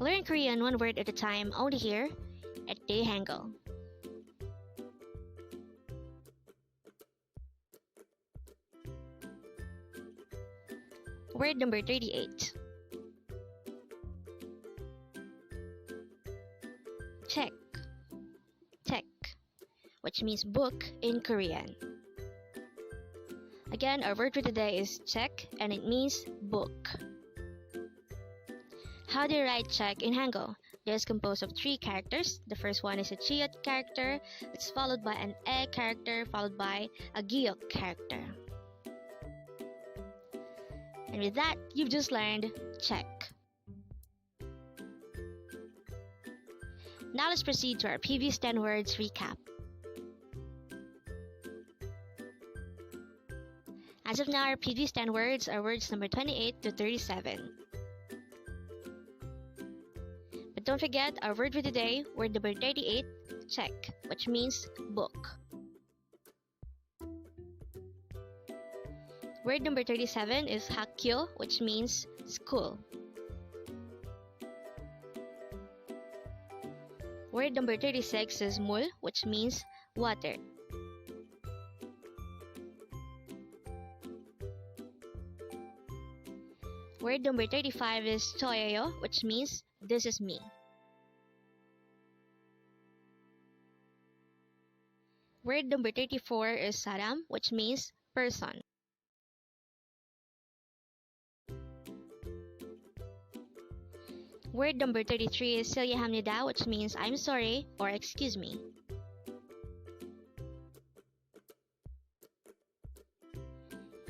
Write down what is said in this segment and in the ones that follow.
Learn Korean one word at a time only here at Dae-Hangul. Word number 38. CHAEK. CHAEK, which means book in Korean. Again, our word for today is CHAEK, and it means book. How do you write CHAEK in Hangul? It is composed of 3 characters. The first one is a chiyot character. It's followed by an e character, followed by a giyok character. And with that, you've just learned CHAEK. Now let's proceed to our previous 10 words recap. As of now, our previous 10 words are words number 28 to 37. But don't forget our word for today, word number 38, CHAEK, which means book. Word number 37 is hakyo, which means school. Word number 36 is mul, which means water. Word number 35 is Joesonghamnida, which means this is me. Word number 34 is saram, which means person. Word number 33 is Joesonghamnida, which means I'm sorry or excuse me.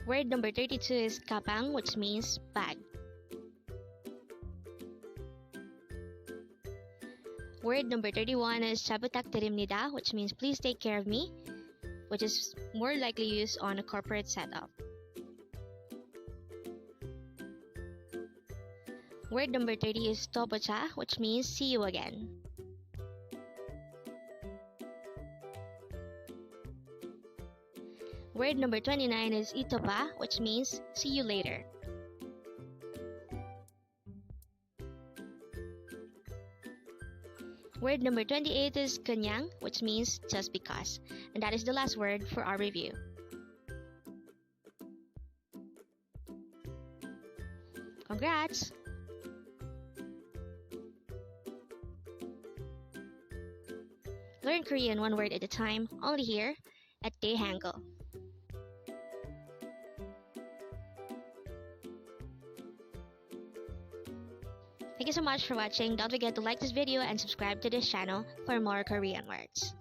Word number 32 is kapang, which means bag. Word number 31 is chabutakterimnida, which means please take care of me, which is more likely used on a corporate setup. Word number 30 is tobocha, which means see you again. Word number 29 is itopa, which means see you later. Word number 28 is kanyang, which means just because. And that is the last word for our review. Congrats! Learn Korean one word at a time, only here at Dae-Hangul. Thank you so much for watching. Don't forget to like this video and subscribe to this channel for more Korean words.